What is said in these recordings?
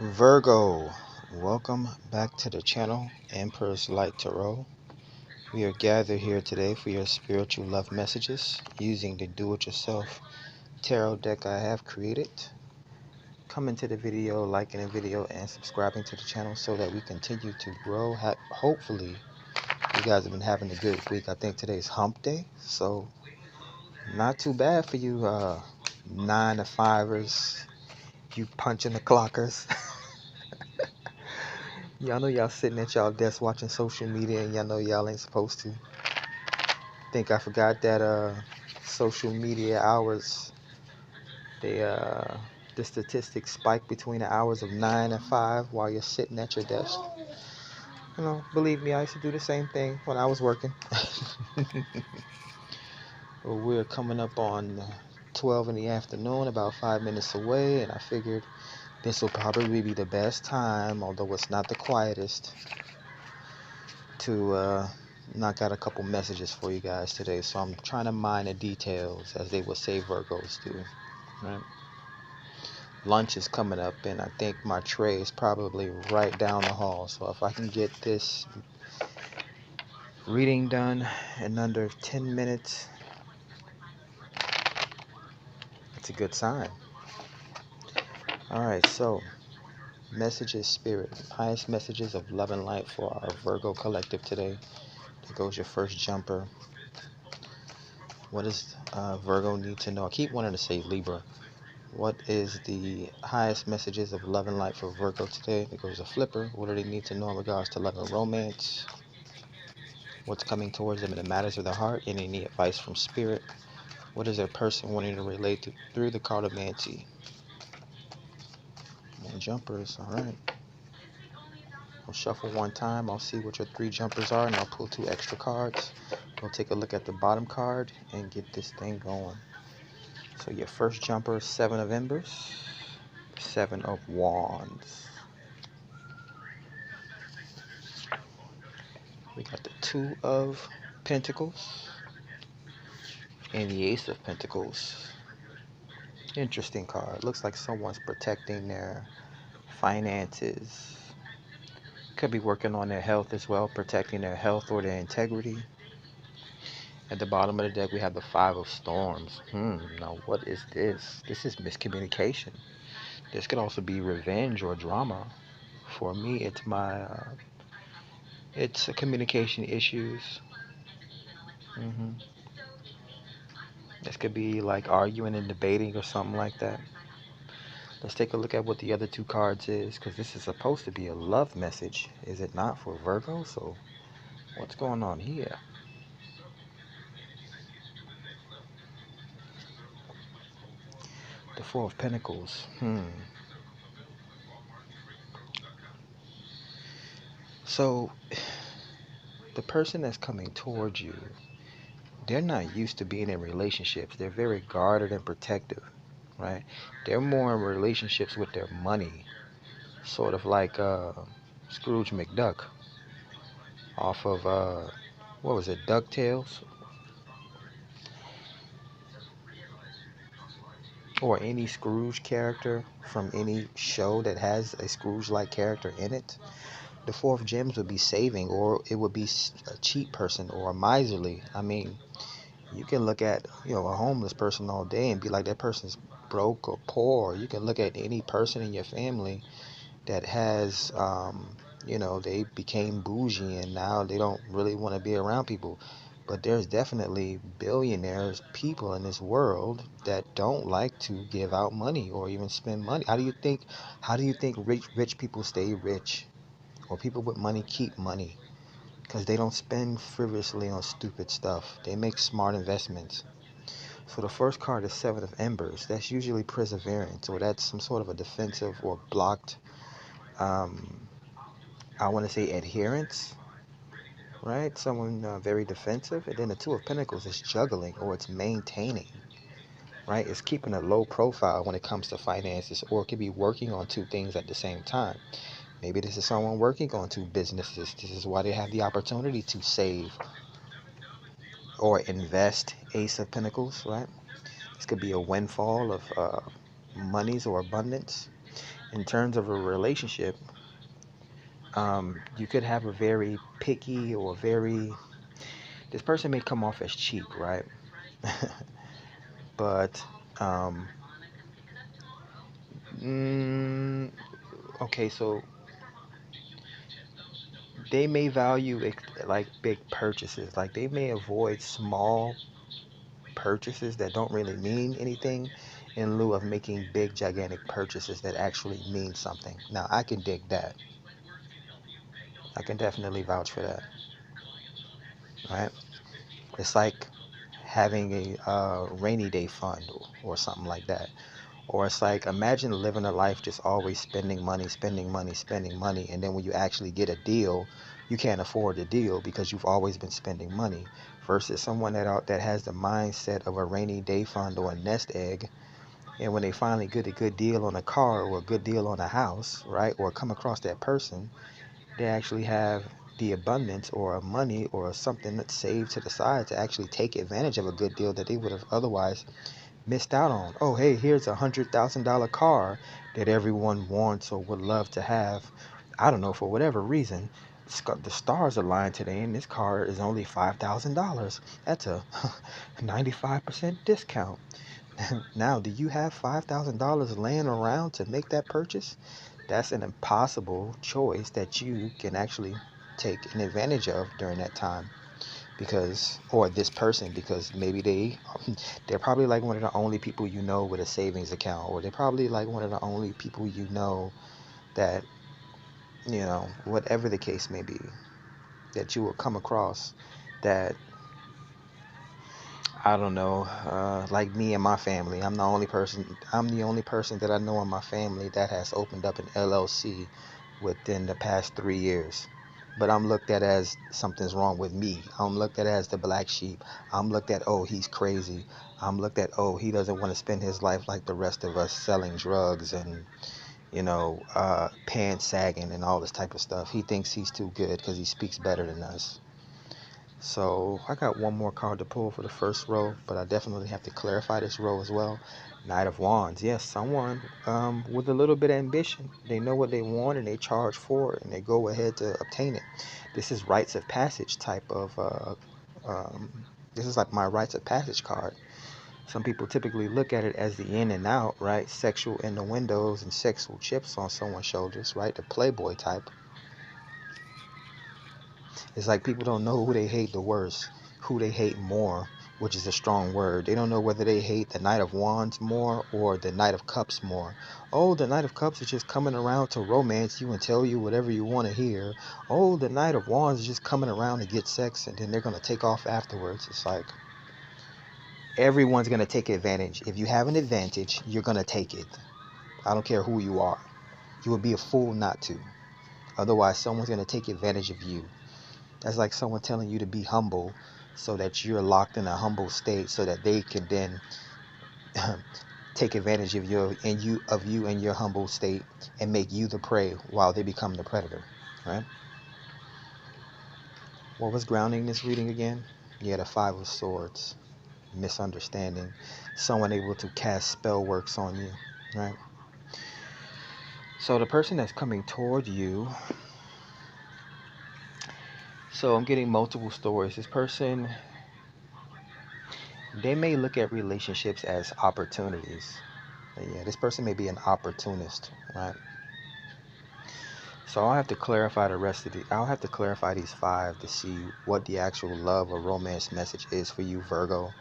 Virgo, welcome back to the channel, EmperorsLight Tarot. We are gathered here today for your spiritual love messages using the do-it-yourself tarot deck I have created. Come into the video, liking the video, and subscribing to the channel so that we continue to grow. Hopefully, you guys have been having a good week. I think today's hump day, so not too bad for you 9 to 5ers, you punching the clockers. Y'all know y'all sitting at y'all desk watching social media and y'all know y'all ain't supposed to. Think I forgot that social media hours, they the statistics spike between the hours of 9 and 5 while you're sitting at your desk. You know, believe me, I used to do the same thing when I was working. Well, we're coming up on 12 in the afternoon, about 5 minutes away, and I figured this will probably be the best time, although it's not the quietest, to knock out a couple messages for you guys today. So I'm trying to mine the details, as they would say Virgos do. Right? Lunch is coming up, and I think my tray is probably right down the hall. So if I can get this reading done in under 10 minutes, it's a good sign. Alright, so messages, spirit, highest messages of love and light for our Virgo collective today. There goes your first jumper. What does Virgo need to know? I keep wanting to say Libra. What is the highest messages of love and light for Virgo today? There goes a flipper. What do they need to know in regards to love and romance? What's coming towards them in the matters of the heart? Any advice from spirit? What is their person wanting to relate to through the card of Nancy? More jumpers. All right. I'll shuffle one time. I'll see what your 3 jumpers are, and I'll pull 2 extra cards. We'll take a look at the bottom card and get this thing going. So your first jumper, 7 of Embers, 7 of Wands. We got the 2 of Pentacles and the Ace of Pentacles. Interesting card. Looks like someone's protecting their finances. Could be working on their health as well, protecting their health or their integrity. At the bottom of the deck, we have the 5 of Storms. Now what is this? This is miscommunication. This could also be revenge or drama. For me, it's it's communication issues. This could be like arguing and debating or something like that. Let's take a look at what the other 2 cards is, because this is supposed to be a love message, is it not, for Virgo? So what's going on here? The 4 of Pentacles. So the person that's coming towards you, they're not used to being in relationships. They're very guarded and protective, right? They're more in relationships with their money, sort of like Scrooge McDuck off of what was it, DuckTales, or any Scrooge character from any show that has a Scrooge-like character in it. The 4 of Gems would be saving, or it would be a cheap person or a miserly. I mean, you can look at, a homeless person all day and be like, that person's broke or poor. You can look at any person in your family that has, they became bougie and now they don't really want to be around people. But there's definitely billionaires, people in this world that don't like to give out money or even spend money. How do you think rich people stay rich, or people with money keep money? Because they don't spend frivolously on stupid stuff. They make smart investments. So the first card is 7 of Embers. That's usually perseverance, or that's some sort of a defensive or blocked, I want to say, adherence, right? Someone very defensive. And then the 2 of Pentacles is juggling, or it's maintaining, right? It's keeping a low profile when it comes to finances, or it could be working on 2 things at the same time. Maybe this is someone working on 2 businesses. This is why they have the opportunity to save or invest. Ace of Pentacles, right? This could be a windfall of monies or abundance. in terms of a relationship, you could have a very picky or very, this person may come off as cheap, right? But um, mm, okay, so they may value like big purchases, like they may avoid small purchases that don't really mean anything in lieu of making big gigantic purchases that actually mean something. Now I can dig that. I can definitely vouch for that, right? It's like having a rainy day fund or something like that. Or it's like, imagine living a life just always spending money, spending money, spending money, and then when you actually get a deal, you can't afford the deal because you've always been spending money. Versus someone that has the mindset of a rainy day fund or a nest egg, and when they finally get a good deal on a car or a good deal on a house, right, or come across that person, they actually have the abundance or money or something that's saved to the side to actually take advantage of a good deal that they would have otherwise missed out on. Oh, hey, here's $100,000 car that everyone wants or would love to have. I don't know, for whatever reason, the stars aligned today, and this car is only $5,000. That's a 95% discount. Now, do you have $5,000 laying around to make that purchase? That's an impossible choice that you can actually take an advantage of during that time, because, or this person, because maybe they're probably like one of the only people you know with a savings account, or they're probably like one of the only people you know that, whatever the case may be, that you will come across, that, I don't know, like me and my family, I'm the only person that I know in my family that has opened up an LLC within the past 3 years. But I'm looked at as something's wrong with me. I'm looked at as the black sheep. I'm looked at, oh, he's crazy. I'm looked at, oh, he doesn't want to spend his life like the rest of us, selling drugs and, pants sagging and all this type of stuff. He thinks he's too good because he speaks better than us. So I got one more card to pull for the first row, but I definitely have to clarify this row as well. Knight of Wands. Yes, someone with a little bit of ambition. They know what they want and they charge for it and they go ahead to obtain it. This is rites of passage type of, this is like my rites of passage card. Some people typically look at it as the in and out, right? Sexual innuendos and sexual chips on someone's shoulders, right? The playboy type. It's like people don't know who they hate the worst, who they hate more, which is a strong word. They don't know whether they hate the Knight of Wands more or the Knight of Cups more. Oh, the Knight of Cups is just coming around to romance you and tell you whatever you want to hear. Oh, the Knight of Wands is just coming around to get sex and then they're going to take off afterwards. It's like everyone's going to take advantage. If you have an advantage, you're going to take it. I don't care who you are. You would be a fool not to. Otherwise, someone's going to take advantage of you. That's like someone telling you to be humble so that you're locked in a humble state so that they can then take advantage of you and your humble state and make you the prey while they become the predator, right? What was grounding this reading again? Yeah, the Five of Swords. Misunderstanding. Someone able to cast spell works on you, right? So the person that's coming toward you, so I'm getting multiple stories. This person, they may look at relationships as opportunities. Yeah, this person may be an opportunist, right? So I'll have to clarify I'll have to clarify these five to see what the actual love or romance message is for you, Virgo.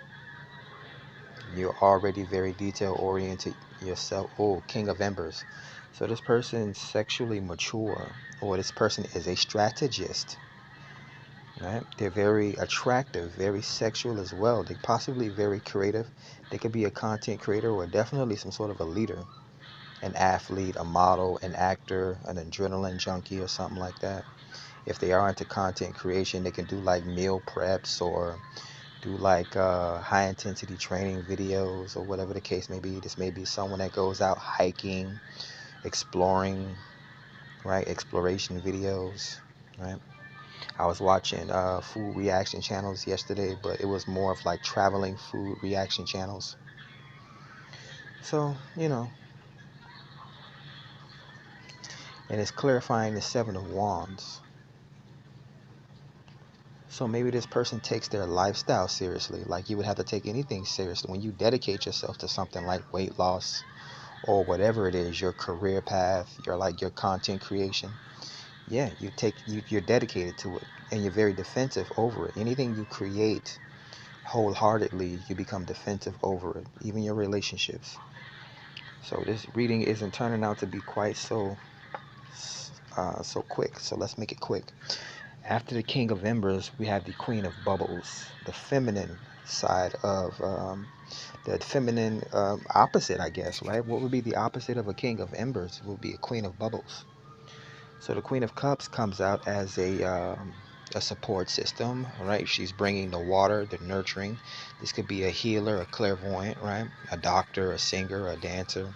You're already very detail oriented yourself. Oh, King of Embers. So this person's sexually mature, or this person is a strategist, right? They're very attractive, very sexual as well. They're possibly very creative. They could be a content creator or definitely some sort of a leader, an athlete, a model, an actor, an adrenaline junkie, or something like that. If they are into content creation, they can do like meal preps or do like high intensity training videos or whatever the case may be. This may be someone that goes out hiking, exploring, right? Exploration videos, right? I was watching food reaction channels yesterday, but it was more of like traveling food reaction channels. So, and it's clarifying the Seven of Wands. So maybe this person takes their lifestyle seriously, like you would have to take anything seriously. When you dedicate yourself to something like weight loss or whatever it is, your career path, your content creation, yeah, you're dedicated to it, and you're very defensive over it. Anything you create wholeheartedly, you become defensive over it, even your relationships. So this reading isn't turning out to be quite so quick. So let's make it quick. After the King of Embers, we have the Queen of Bubbles, the feminine side of the feminine opposite, I guess, right? What would be the opposite of a King of Embers? It would be a Queen of Bubbles. So the Queen of Cups comes out as a support system, right? She's bringing the water, the nurturing. This could be a healer, a clairvoyant, right? A doctor, a singer, a dancer,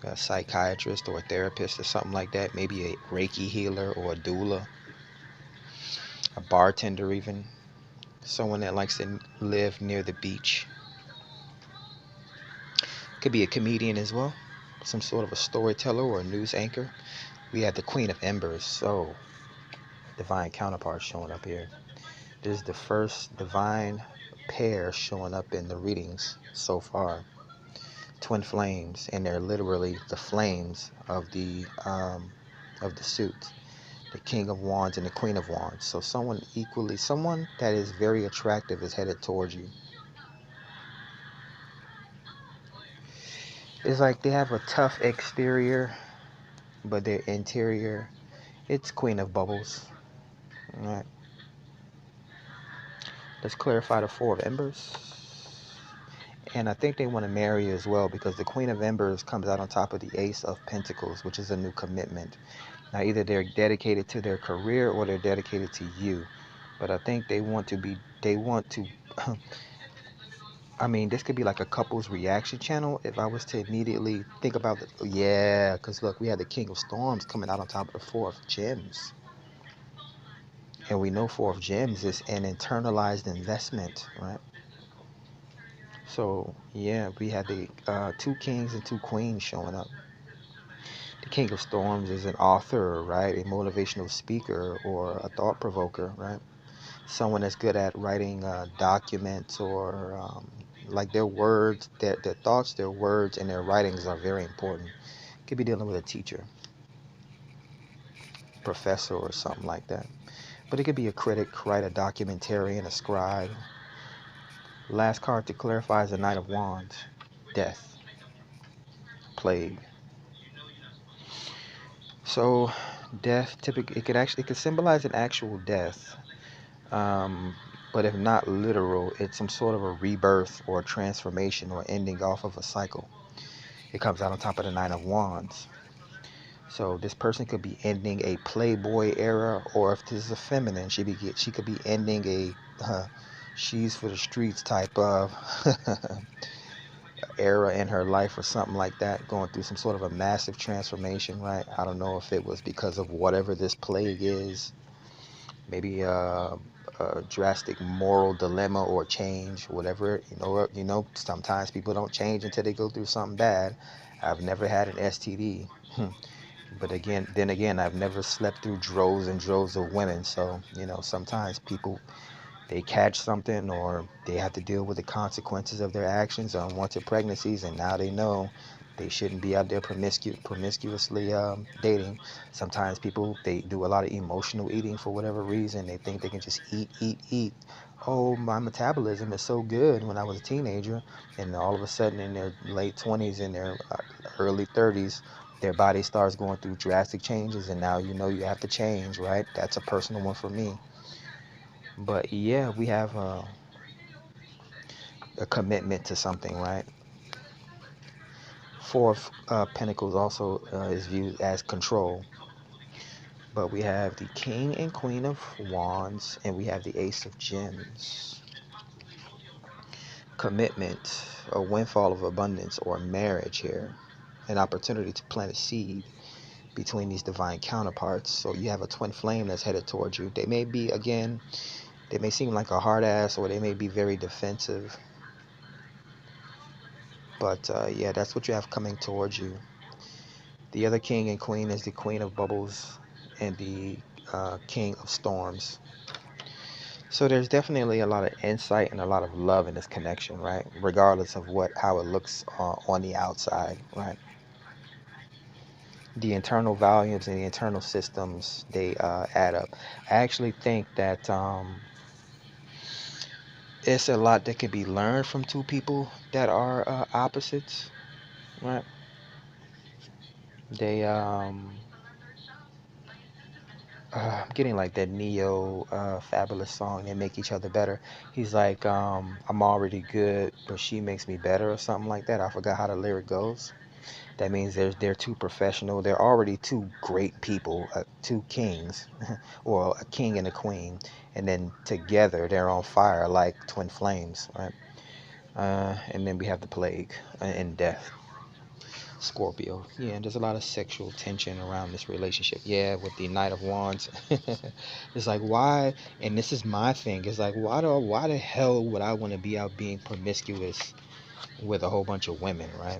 a psychiatrist, or a therapist, or something like that. Maybe a Reiki healer or a doula, a bartender, even someone that likes to live near the beach. Could be a comedian as well, some sort of a storyteller or a news anchor. We have the Queen of Embers, so divine counterparts showing up here. This is the first divine pair showing up in the readings so far. Twin flames, and they're literally the flames of the suit. The King of Wands and the Queen of Wands. So someone that is very attractive is headed towards you. It's like they have a tough exterior, but their interior, it's Queen of Bubbles. All right. Let's clarify the Four of Embers. And I think they want to marry as well, because the Queen of Embers comes out on top of the Ace of Pentacles, which is a new commitment. Now, either they're dedicated to their career or they're dedicated to you. But I think they want to, I mean, this could be like a couple's reaction channel if I was to immediately think about it. Yeah, because look, we had the King of Storms coming out on top of the Four of Gems. And we know Four of Gems is an internalized investment, right? So, yeah, we had the two kings and two queens showing up. The King of Storms is an author, right? A motivational speaker or a thought provoker, right? Someone that's good at writing documents, or like their words, their thoughts, their words, and their writings are very important. Could be dealing with a teacher, professor, or something like that. But it could be a critic, right? A documentarian, a scribe. Last card to clarify is the Knight of Wands. Death. Plague. So death, typically, it could symbolize an actual death. But if not literal, it's some sort of a rebirth or a transformation or ending off of a cycle. It comes out on top of the Nine of Wands. So this person could be ending a playboy era, or if this is a feminine, she could be ending a she's for the streets type of era in her life, or something like that, going through some sort of a massive transformation, right? I don't know if it was because of whatever this plague is, maybe a drastic moral dilemma or change, whatever. Sometimes people don't change until they go through something bad. I've never had an STD. But then again, I've never slept through droves and droves of women. So, sometimes people, they catch something, or they have to deal with the consequences of their actions, unwanted pregnancies, and now they know they shouldn't be out there promiscuously dating. Sometimes people, they do a lot of emotional eating for whatever reason. They think they can just eat. Oh, my metabolism is so good when I was a teenager, and all of a sudden in their late 20s, in their early 30s, their body starts going through drastic changes, and now you have to change, right? That's a personal one for me. But yeah, we have a commitment to something, right? Four of Pentacles also is viewed as control. But we have the King and Queen of Wands, and we have the Ace of Gems. Commitment, a windfall of abundance, or marriage here. An opportunity to plant a seed between these divine counterparts. So you have a twin flame that's headed towards you. They may be, again, they may seem like a hard ass, or they may be very defensive. But yeah, that's what you have coming towards you. The other king and queen is the queen of bubbles and the king of storms. So there's definitely a lot of insight and a lot of love in this connection, right? Regardless of what how it looks on the outside, right? The internal volumes and the internal systems, they add up. I actually think that it's a lot that can be learned from two people that are opposites, right? They I'm getting like that Neo Fabulous song. They make each other better. He's like, I'm already good, but she makes me better, or something like that. I forgot how the lyric goes. That means they're too professional. They're already two great people, two kings, or a king and a queen, and then together they're on fire like twin flames, right? And then we have the plague and death. Scorpio. Yeah, there's a lot of sexual tension around this relationship. Yeah, with the Knight of Wands. It's like, why? And this is my thing. It's like, why the hell would I want to be out being promiscuous with a whole bunch of women, right?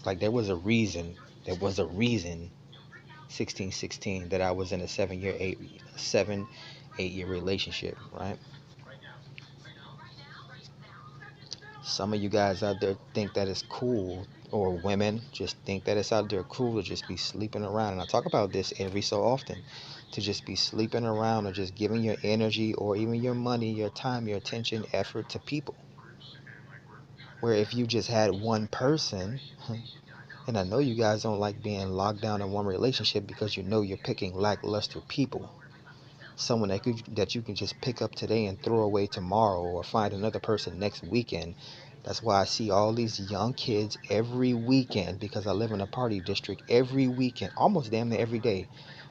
Like there was a reason. There was a reason 1616 that I was in a 7 8 year relationship, right? Some of you guys out there think that it's cool, or women just think that it's out there cool to just be sleeping around. And I talk about this every so often, to just be sleeping around or just giving your energy or even your money, your time, your attention, effort to people. Where if you just had one person, and I know you guys don't like being locked down in one relationship because you know you're picking lackluster people. Someone that you can just pick up today and throw away tomorrow, or find another person next weekend. That's why I see all these young kids every weekend, because I live in a party district. Every weekend, almost damn near every day,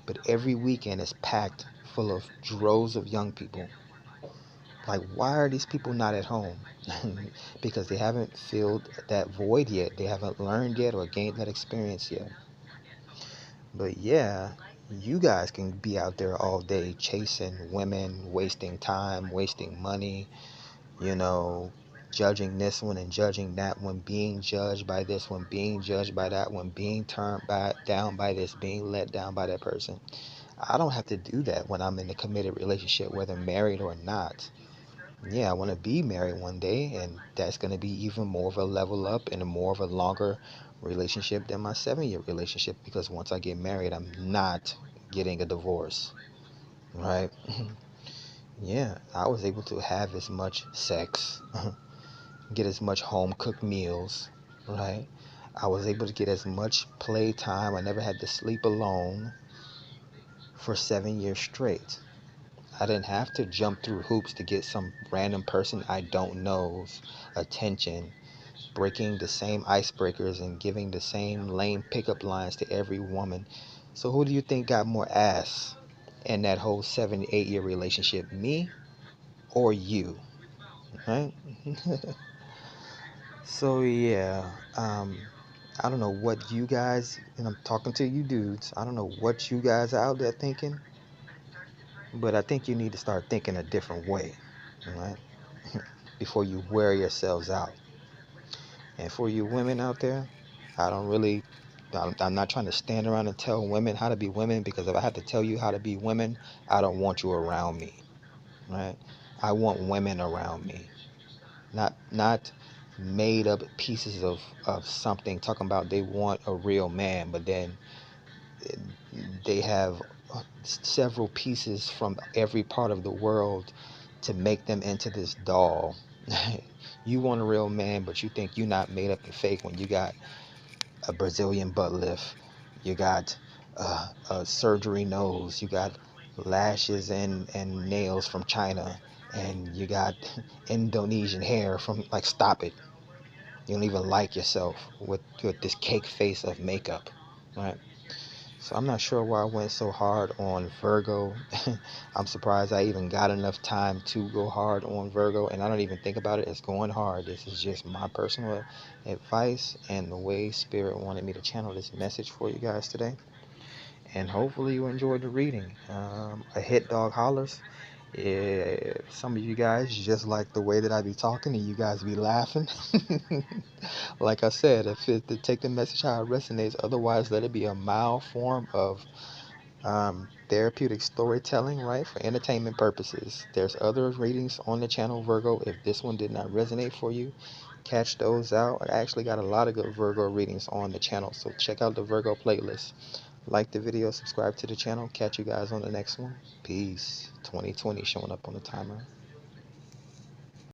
but every weekend is packed full of droves of young people. Like, why are these people not at home? Because they haven't filled that void yet. They haven't learned yet or gained that experience yet. But yeah, you guys can be out there all day chasing women, wasting time, wasting money, you know, judging this one and judging that one, being judged by this one, being judged by that one, being down by this, being let down by that person. I don't have to do that when I'm in a committed relationship, whether married or not. Yeah, I want to be married one day, and that's going to be even more of a level up and a more of a longer relationship than my 7 year relationship, because once I get married, I'm not getting a divorce, right? Yeah, I was able to have as much sex, get as much home cooked meals, right? I was able to get as much playtime. I never had to sleep alone for 7 years straight. I didn't have to jump through hoops to get some random person I don't know's attention, breaking the same icebreakers and giving the same lame pickup lines to every woman. So who do you think got more ass in that whole 7 8 year relationship? Me or you? Right? So yeah, I don't know what you guys, and I'm talking to you dudes, I don't know what you guys are out there thinking, but I think you need to start thinking a different way, right? Before you wear yourselves out. And for you women out there, I don't really, I'm not trying to stand around and tell women how to be women, because if I have to tell you how to be women, I don't want you around me, right? I want women around me, not made up pieces of something talking about they want a real man, but then they have several pieces from every part of the world to make them into this doll. You want a real man, but you think you're not made up and fake when you got a Brazilian butt lift, you got a surgery nose, you got lashes and nails from China, and you got Indonesian hair from, like, stop it. You don't even like yourself with this cake face of makeup, right? So I'm not sure why I went so hard on Virgo. I'm surprised I even got enough time to go hard on Virgo, and I don't even think about it as going hard. This is just my personal advice and the way Spirit wanted me to channel this message for you guys today. And hopefully you enjoyed the reading. A hit dog hollers. Yeah, some of you guys just like the way that I be talking and you guys be laughing. Like I said, if it to take the message how it resonates, otherwise let it be a mild form of therapeutic storytelling, right, for entertainment purposes. There's other readings on the channel, Virgo. If this one did not resonate for you, catch those out. I actually got a lot of good Virgo readings on the channel, so check out the Virgo playlist. Like the video, subscribe to the channel. Catch you guys on the next one. Peace. 2020 showing up on the timer.